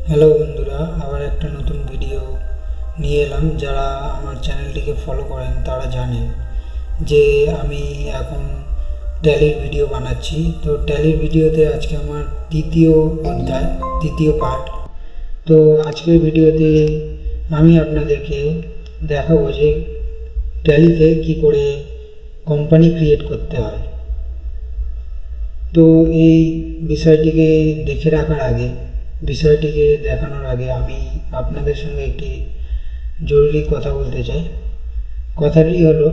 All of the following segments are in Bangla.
হ্যালো বন্ধুরা, আবার একটা নতুন ভিডিও নিয়ে এলাম। যারা আমার চ্যানেলটিকে ফলো করেন তারা জানেন যে আমি এখন ট্যালির ভিডিও বানাচ্ছি। তো ট্যালির ভিডিওতে আজকে আমার দ্বিতীয় অধ্যায়, দ্বিতীয় পার্ট। তো আজকের ভিডিওতে আমি আপনাদেরকে দেখাবো যে ট্যালিতে কী করে কোম্পানি ক্রিয়েট করতে হয়। তো এই বিষয়টিকে দেখে রাখার আগে, বিষয়টিকে দেখানোর আগে আমি আপনাদের সঙ্গে একটি জরুরি কথা বলতে চাই। কথাটি হলো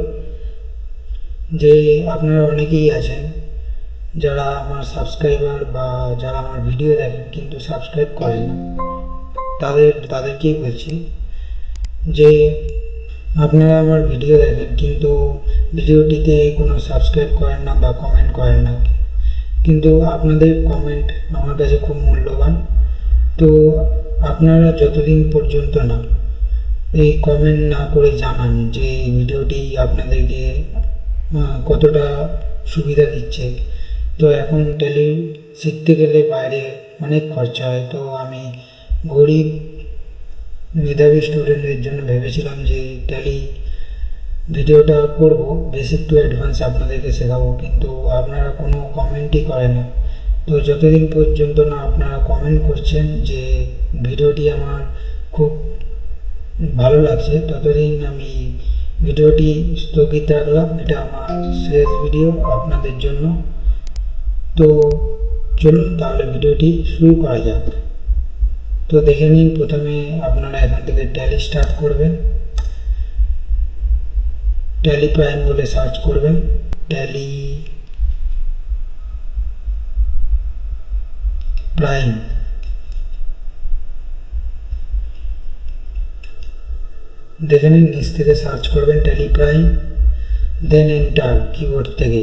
যে আপনারা অনেকেই আছেন যারা আমার সাবস্ক্রাইবার বা যারা আমার ভিডিও দেখেন কিন্তু সাবস্ক্রাইব করেন না। তাদেরকেই বলছি যে আপনারা আমার ভিডিও দেখেন কিন্তু ভিডিওটিতে কোনো সাবস্ক্রাইব করেন না বা কমেন্ট করেন না, কিন্তু আপনাদের কমেন্ট আমার কাছে খুব মূল্যবান। তো আপনারা যতদিন পর্যন্ত না এই কমেন্ট না করে জানান যে এই ভিডিওটি আপনাদেরকে কতটা সুবিধা দিচ্ছে। তো এখন ট্যালি শিখতে গেলে বাইরে অনেক খরচা হয়। তো আমি গরিব মেধাবী স্টুডেন্টদের জন্য ভেবেছিলাম যে ট্যালি ভিডিওটা করব, বেসিক টু অ্যাডভান্স আপনাদেরকে শেখাবো, কিন্তু আপনারা কোনো কমেন্টই করেন না। তো যতদিন পর্যন্ত না আপনারা কমেন্ট করছেন যে ভিডিওটি আমার খুব ভালো লাগছে, ততদিন আমি ভিডিওটি স্থগিত রাখলাম। এটা আমার শেষ ভিডিও আপনাদের জন্য। তো চলুন তাহলে ভিডিওটি শুরু করা যাক। তো দেখে নিন, প্রথমে আপনারা এখান থেকে ট্যালি স্টার্ট করবেন, ট্যালি প্রাইম বলে সার্চ করবেন। ট্যালি প্রাইম দেখে নিন, নিচ থেকে সার্চ করবেন Tally Prime, then enter keyboard থেকে।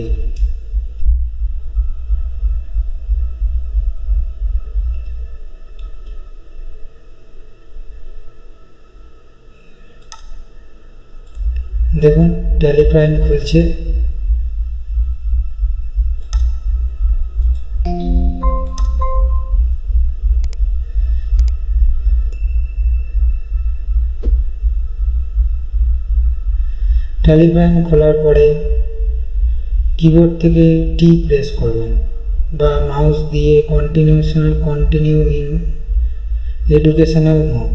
দেখুন ট্যালি প্রাইম খুলছে। ট্যালি প্রাইম খোলার পরে কিবোর্ড থেকে টি প্রেস করবেন বা মাউস দিয়ে continue in educational mode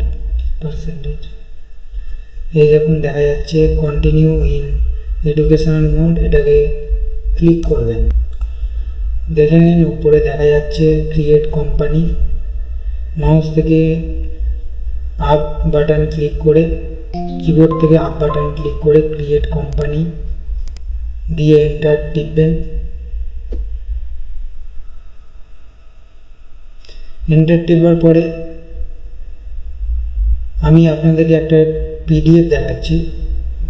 percentage. এই দেখুন দেখা যাচ্ছে কন্টিনিউ ইন এডুকেশনাল মোড, এটাকে ক্লিক করবেন। দেখে নিন উপরে দেখা যাচ্ছে ক্রিয়েট কোম্পানি। মাউস থেকে আপ বাটন ক্লিক করে, কিবোর্ড থেকে আপ বাটন ক্লিক করে ক্রিয়েট কোম্পানি দিয়ে এন্টার টিপবেন। এন্টার টিপার পরে আমি আপনাদেরকে একটা পিডিএফ দেখাচ্ছি।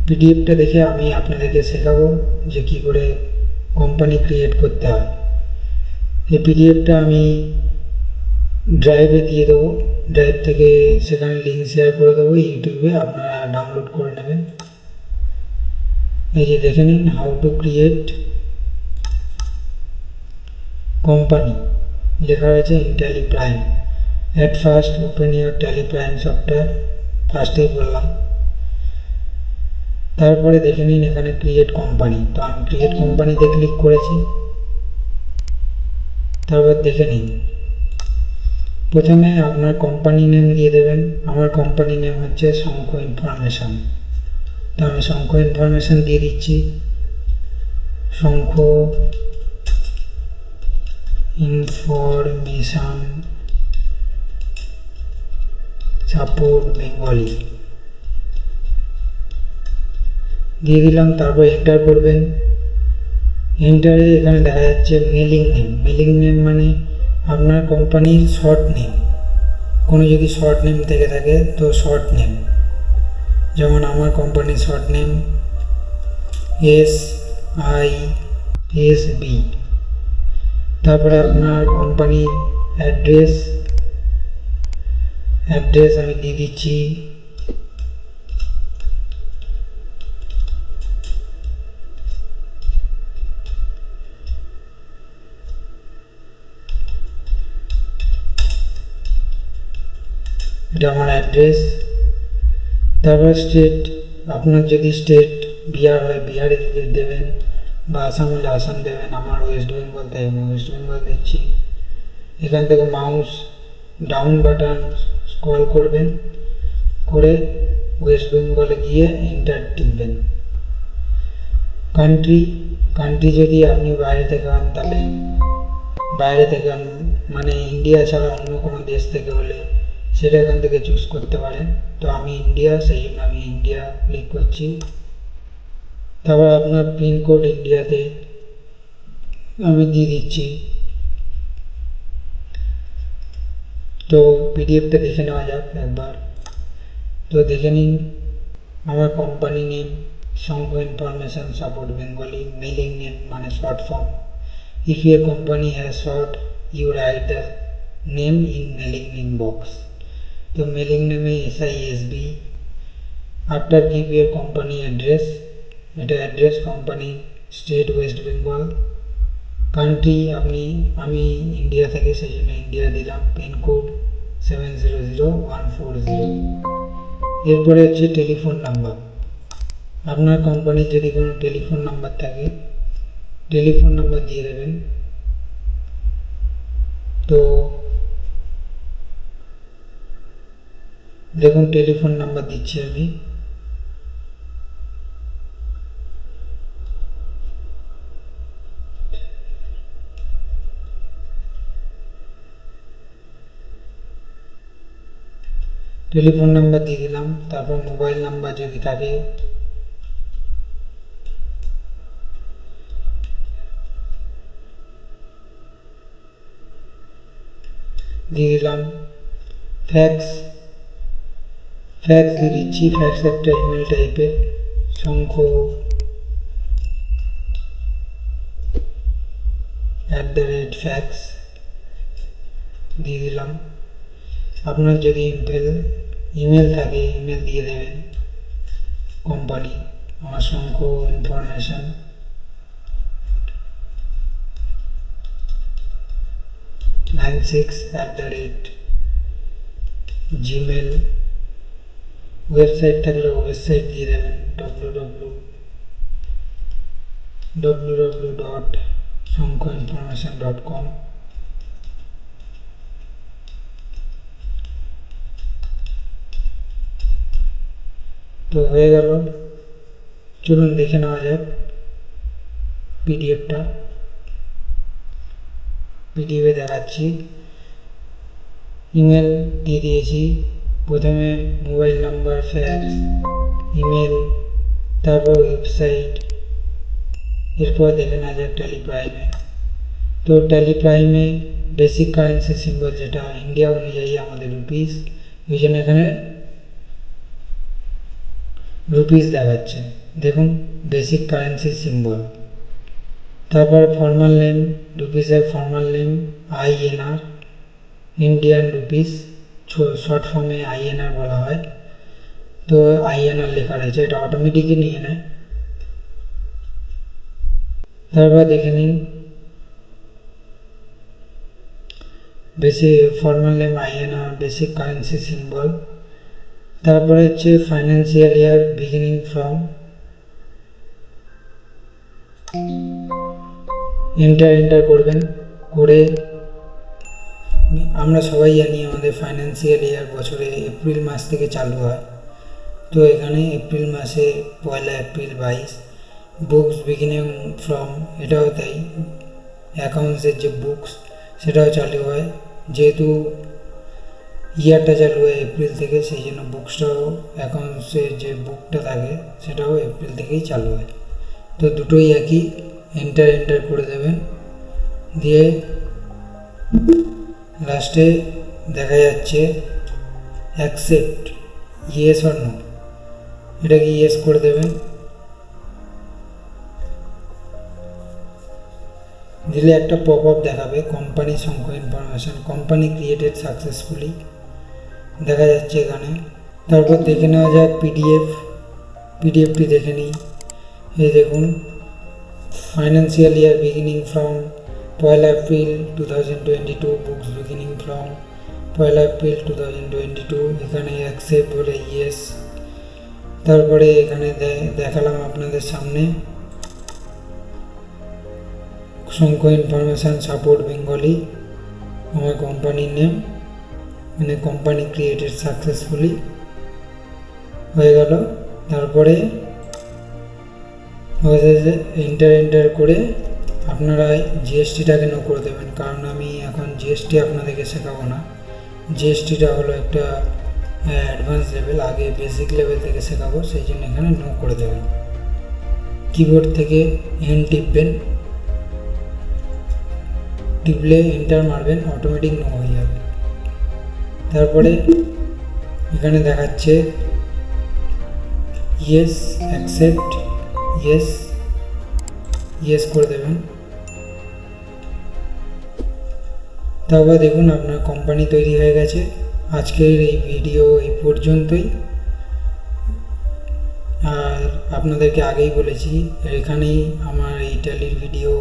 পিডিএফটা দেখে আমি আপনাদেরকে শেখাবো যে কী করে কোম্পানি ক্রিয়েট করতে হয়। এই পিডিএফটা আমি ড্রাইভে দিয়ে দেবো, ড্রাইভ থেকে সেখানে লিঙ্ক শেয়ার করে দেবো ইউটিউবে, আপনারা ডাউনলোড করে নেবেন। এই যে দেখে নিন, হাউ টু ক্রিয়েট কোম্পানি লেখা রয়েছে in tally prime. At first open your tally prime software, ফার্স্টেই বললাম। তারপরে দেখে নিন এখানে ক্রিয়েট কোম্পানি, তো আমি ক্রিয়েট কোম্পানিতে ক্লিক করেছি। তারপর দেখে নিন, প্রথমে আপনার কোম্পানি নেম দিয়ে দেবেন। আমার কোম্পানি নেম হচ্ছে শঙ্খ ইনফরমেশন, তো আমি শঙ্খ ইনফরমেশন দিয়ে দিচ্ছি। শঙ্খ ইনফরমেশন সাপোর্ট বেঙ্গলি দিয়ে দিলাম। তারপর এন্টার করবেন। এন্টারে এখানে দেখা যাচ্ছে মেলিং নেম। মেলিং নেম মানে আপনার কোম্পানির শর্ট নেম, কোনো যদি শর্ট নেম থেকে থাকে তো শর্ট নেম, যেমন আমার কোম্পানির শর্ট নেম SISB। তারপরে আপনার কোম্পানির অ্যাড্রেস আমি দিয়ে দিচ্ছি এটা আমার অ্যাড্রেস। তারপর স্টেট, আপনার যদি স্টেট বিহার হয় বিহারে দেবেন, বা আসাম হলে আসাম দেবেন। আমার ওয়েস্ট বেঙ্গল, তাই আমি ওয়েস্ট বেঙ্গল দিচ্ছি। এখান থেকে মাউস ডাউন বাটন স্ক্রল করবেন, করে ওয়েস্ট বেঙ্গলে গিয়ে এন্টার টিপবেন। কান্ট্রি যদি আপনি বাইরে থেকে হন, তাহলে বাইরে থেকে মানে ইন্ডিয়া ছাড়া অন্য কোনো দেশ থেকে হলে সেটা এখান থেকে চুজ করতে পারেন। তো আমি ইন্ডিয়া, সেই জন্য আমি ইন্ডিয়া ক্লিক করছি। তারপর আপনার পিনকোড ইন্ডিয়াতে আমি দিয়ে দিচ্ছি। তো পিডিএফটা দেখে নেওয়া যাক একবার। তো দেখে নিন, আমার company name Shankha information support Bengali, mailing name মানে short form. If your company has short, you write the name in mailing name box. तो mailing name है SISB। After give your company address, এটা address company state West Bengal, country আমি ইন্ডিয়া থেকে, সেই জন্য ইন্ডিয়া দিলাম। পিনকোড 700140। এরপরে হচ্ছে টেলিফোন নাম্বার। আপনার কোম্পানির যদি কোনো টেলিফোন নাম্বার থাকে, টেলিফোন নাম্বার দিয়ে দেবেন। তো দেখুন টেলিফোন নাম্বার দিচ্ছি আমি। টেলিফোন নাম্বার দিয়ে দিলাম। তারপর মোবাইল নাম্বার যদি থাকে দিয়ে দিলাম। ফ্যাক্স দিয়ে দিচ্ছি। ফ্যাক্স একটা ইমেল টাইপের, শঙ্খ @fax দিয়ে দিলাম। আপনার যদি ইমেল থাকে ইমেল দিয়ে দেবেন কোম্পানি। আমার শঙ্খ ইনফরমেশন @gmail। ওয়েবসাইট থাকলে ওয়েবসাইট দিয়ে দেবেন www.shankhoinformation.com। তো হয়ে গেল। চলুন দেখে নেওয়া যাক পিডিএফটা। পিডিএফে দেখাচ্ছি। ইমেল দিয়ে দিয়েছি, প্রথমে মোবাইল নাম্বার, ফ্যাক্স, ইমেল, তারপর ওয়েবসাইট। এরপর দেখে নেওয়া যাক ট্যালি প্রাইমে। তো ট্যালি প্রাইমে বেসিক কারেন্সি সিম্বল, যেটা ইন্ডিয়া অনুযায়ী আমাদের রুপিস, ওই জন্য এখানে রুপিস দেখাচ্ছে। দেখুন বেসিক কারেন্সি সিম্বল। তারপর ফর্মাল নেম, রুপিসের formal name INR, Indian rupees, short ফর্মে INR বলা হয়। তো INR লেখা রয়েছে, এটা অটোমেটিকই নিয়ে নেয়। তারপর দেখে নিন formal name INR, basic currency symbol. তারপরে হচ্ছে financial year beginning from, enter করবেন। করে আমরা সবাই জানি আমাদের ফাইন্যান্সিয়াল ইয়ার বছরে এপ্রিল মাস থেকে চালু হয়। তো এখানে এপ্রিল মাসে 1 এপ্রিল 22। বুকস বিগিনিং ফ্রম, এটাও তাই, অ্যাকাউন্টসের যে বুকস সেটাও চালু হয়। যেহেতু ইয়ারটা চালু হয় এপ্রিল থেকে, সেই জন্য বুকসটাও, অ্যাকাউন্টসের যে বুকটা থাকে সেটাও এপ্রিল থেকেই চালু হয়। তো দুটোই একই। এন্টার করে দেবেন। দিয়ে লাস্টে দেখা যাচ্ছে অ্যাকসেপ্ট, ইয়েস অর নো, এটাকে ইয়েস করে দেবেন। দিলে একটা পপ আপ দেখাবে, কোম্পানি শঙ্খ ইনফরমেশন, কোম্পানি ক্রিয়েটেড সাকসেসফুলি দেখা যাচ্ছে এখানে। তারপর দেখে নেওয়া যাক পিডিএফটি দেখে নিই। এই দেখুন, financial year beginning from 1 April 2022, books beginning from 1 April 2022। এখানে অ্যাকসেপ্ট বলে ইয়েস। তারপরে এখানে দেখালাম আপনাদের সামনে শঙ্খ ইনফরমেশান সাপোর্ট বেঙ্গলি, আমার কোম্পানির নেম, মানে কোম্পানি ক্রিয়েটেড সাকসেসফুলি হয়ে গেল। তারপরে এন্টার করে আপনারা জিএসটিটাকে নো করে দেবেন, কারণ আমি এখন জিএসটি আপনাদেরকে শেখাবো না। জিএসটিটা হলো একটা অ্যাডভান্স লেভেল, আগে বেসিক লেভেল থেকে শেখাবো, সেই জন্য এখানে নো করে দেবেন। কিবোর্ড থেকে এন টিপবেন, টিপলে এন্টার মারবেন, অটোমেটিক নো হয়ে যাবে। তারপরে এখানে দেখাচ্ছে ইয়েস, অ্যাকসেপ্ট, ইয়েস, ইয়েস করে দেবেন। তারপর দেখুন আপনার কোম্পানি তৈরি হয়ে গেছে। আজকের এই ভিডিও এই পর্যন্তই। আর আপনাদেরকে আগেই বলেছি, এখানেই আমার এই ট্যালির ভিডিও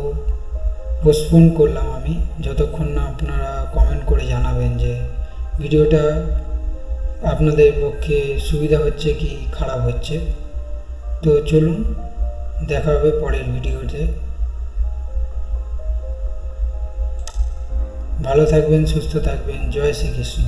পোস্টপোন করলাম আমি, যতক্ষণ না আপনারা কমেন্ট করে জানাবেন যে ভিডিওটা আপনাদের পক্ষে সুবিধা হচ্ছে কি খারাপ হচ্ছে। তো চলুন, দেখা হবে পরের ভিডিওতে। ভালো থাকবেন, সুস্থ থাকবেন। জয় শ্রীকৃষ্ণ।